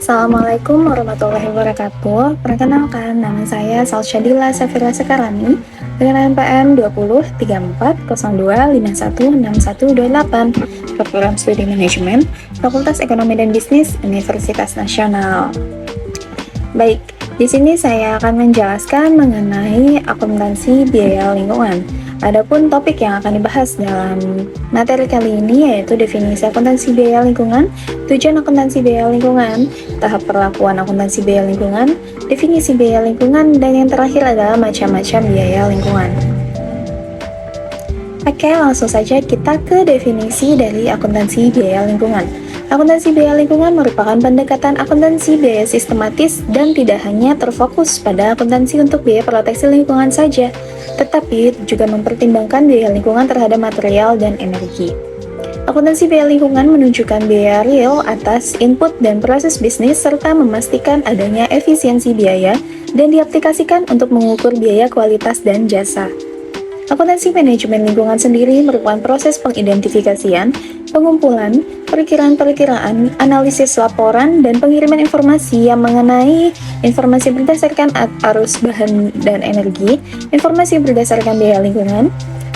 Assalamualaikum warahmatullahi wabarakatuh. Perkenalkan, nama saya Salsyadila Safira Sekarani dengan NPM 203402516128, Program Studi Manajemen, Fakultas Ekonomi dan Bisnis, Universitas Nasional. Baik, di sini saya akan menjelaskan mengenai akuntansi biaya lingkungan. Adapun topik yang akan dibahas dalam materi kali ini yaitu definisi akuntansi biaya lingkungan, tujuan akuntansi biaya lingkungan, tahap perlakuan akuntansi biaya lingkungan, definisi biaya lingkungan, dan yang terakhir adalah macam-macam biaya lingkungan. Oke, langsung saja kita ke definisi dari akuntansi biaya lingkungan. Akuntansi biaya lingkungan merupakan pendekatan akuntansi biaya sistematis dan tidak hanya terfokus pada akuntansi untuk biaya proteksi lingkungan saja, tetapi juga mempertimbangkan biaya lingkungan terhadap material dan energi. Akuntansi biaya lingkungan menunjukkan biaya real atas input dan proses bisnis serta memastikan adanya efisiensi biaya dan diaplikasikan untuk mengukur biaya kualitas dan jasa. Akuntansi manajemen lingkungan sendiri merupakan proses pengidentifikasian, pengumpulan, perkiraan-perkiraan, analisis laporan, dan pengiriman informasi yang mengenai informasi berdasarkan arus bahan dan energi, informasi berdasarkan biaya lingkungan,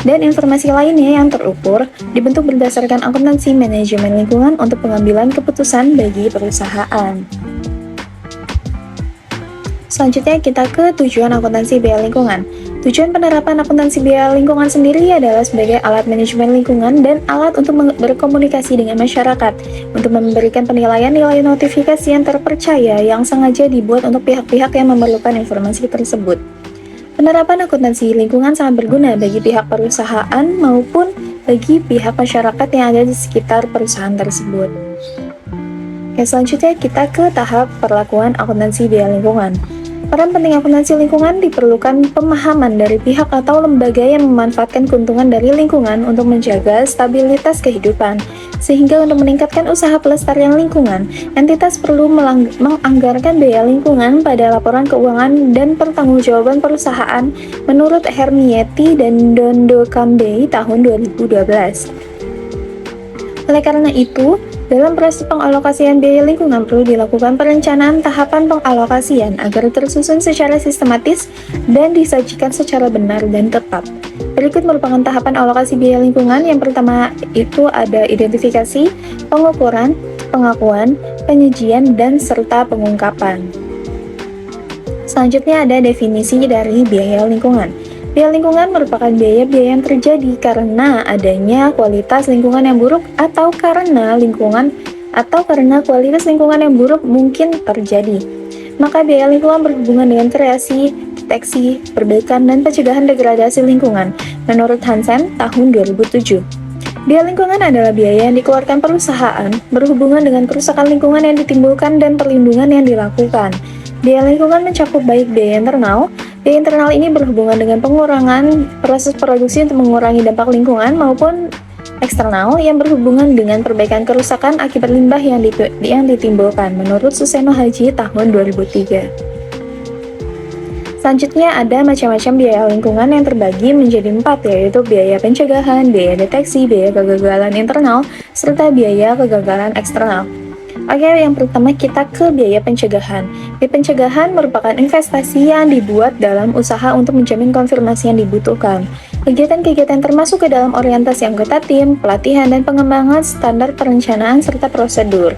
dan informasi lainnya yang terukur dibentuk berdasarkan akuntansi manajemen lingkungan untuk pengambilan keputusan bagi perusahaan. Selanjutnya kita ke tujuan akuntansi biaya lingkungan. Tujuan penerapan akuntansi biaya lingkungan sendiri adalah sebagai alat manajemen lingkungan dan alat untuk berkomunikasi dengan masyarakat, untuk memberikan penilaian nilai notifikasi yang terpercaya yang sengaja dibuat untuk pihak-pihak yang memerlukan informasi tersebut. Penerapan akuntansi lingkungan sangat berguna bagi pihak perusahaan maupun bagi pihak masyarakat yang ada di sekitar perusahaan tersebut. Oke, selanjutnya kita ke tahap perlakuan akuntansi biaya lingkungan. Peran penting akuntansi lingkungan diperlukan pemahaman dari pihak atau lembaga yang memanfaatkan keuntungan dari lingkungan untuk menjaga stabilitas kehidupan. Sehingga untuk meningkatkan usaha pelestarian lingkungan, entitas perlu menganggarkan biaya lingkungan pada laporan keuangan dan pertanggungjawaban perusahaan menurut Hermieti dan Dondo Kambei tahun 2012. Oleh karena itu, dalam proses pengalokasian biaya lingkungan perlu dilakukan perencanaan tahapan pengalokasian agar tersusun secara sistematis dan disajikan secara benar dan tepat. Berikut merupakan tahapan alokasi biaya lingkungan. Yang pertama itu ada identifikasi, pengukuran, pengakuan, penyajian, dan serta pengungkapan. Selanjutnya ada definisi dari biaya lingkungan. Biaya lingkungan merupakan biaya-biaya yang terjadi karena adanya kualitas lingkungan yang buruk atau karena kualitas lingkungan yang buruk mungkin terjadi. Maka biaya lingkungan berhubungan dengan kreasi, deteksi, perbaikan, dan pencegahan degradasi lingkungan menurut Hansen tahun 2007. Biaya lingkungan adalah biaya yang dikeluarkan perusahaan berhubungan dengan kerusakan lingkungan yang ditimbulkan dan perlindungan yang dilakukan. Biaya lingkungan mencakup baik biaya internal. Biaya internal ini berhubungan dengan pengurangan proses produksi untuk mengurangi dampak lingkungan maupun eksternal yang berhubungan dengan perbaikan kerusakan akibat limbah yang ditimbulkan menurut Suseno Haji tahun 2003. Selanjutnya ada macam-macam biaya lingkungan yang terbagi menjadi 4, yaitu biaya pencegahan, biaya deteksi, biaya kegagalan internal, serta biaya kegagalan eksternal. Oke, yang pertama kita ke biaya pencegahan. Biaya pencegahan merupakan investasi yang dibuat dalam usaha untuk menjamin konfirmasi yang dibutuhkan. Kegiatan-kegiatan termasuk ke dalam orientasi anggota tim, pelatihan, dan pengembangan standar perencanaan serta prosedur.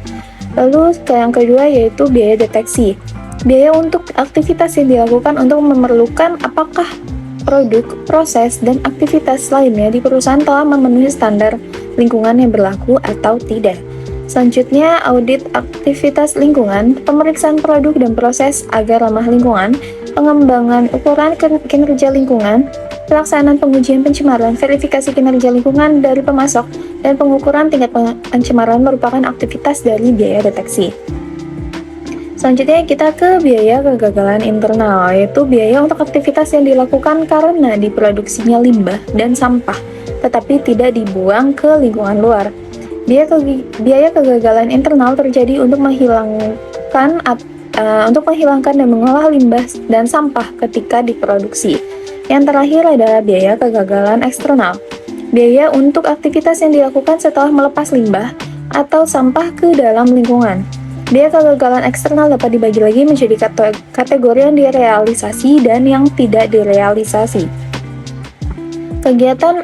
Lalu yang kedua yaitu biaya deteksi. Biaya untuk aktivitas yang dilakukan untuk memerlukan apakah produk, proses, dan aktivitas lainnya di perusahaan telah memenuhi standar lingkungan yang berlaku atau tidak. Selanjutnya, audit aktivitas lingkungan, pemeriksaan produk dan proses agar ramah lingkungan, pengembangan ukuran kinerja lingkungan, pelaksanaan pengujian pencemaran, verifikasi kinerja lingkungan dari pemasok, dan pengukuran tingkat pencemaran merupakan aktivitas dari biaya deteksi. Selanjutnya kita ke biaya kegagalan internal, yaitu biaya untuk aktivitas yang dilakukan karena diproduksinya limbah dan sampah, tetapi tidak dibuang ke lingkungan luar. Biaya kegagalan internal terjadi untuk menghilangkan dan mengolah limbah dan sampah ketika diproduksi. Yang terakhir adalah biaya kegagalan eksternal. Biaya untuk aktivitas yang dilakukan setelah melepas limbah atau sampah ke dalam lingkungan. Biaya kegagalan eksternal dapat dibagi lagi menjadi kategori yang direalisasi dan yang tidak direalisasi. Kegiatan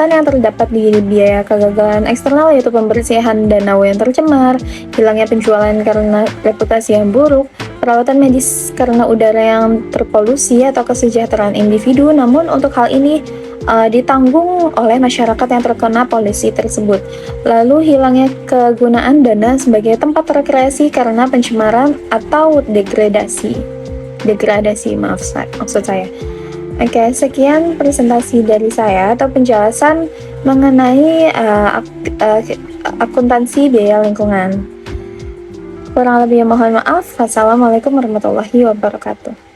yang terdapat di biaya kegagalan eksternal yaitu pembersihan danau yang tercemar, hilangnya penjualan karena reputasi yang buruk, perawatan medis karena udara yang terpolusi atau kesejahteraan individu. Namun untuk hal ini ditanggung oleh masyarakat yang terkena polusi tersebut. Lalu hilangnya kegunaan dana sebagai tempat rekreasi karena pencemaran atau degradasi maksud saya. Oke, sekian presentasi dari saya atau penjelasan mengenai akuntansi biaya lingkungan. Kurang lebih mohon maaf. Wassalamualaikum warahmatullahi wabarakatuh.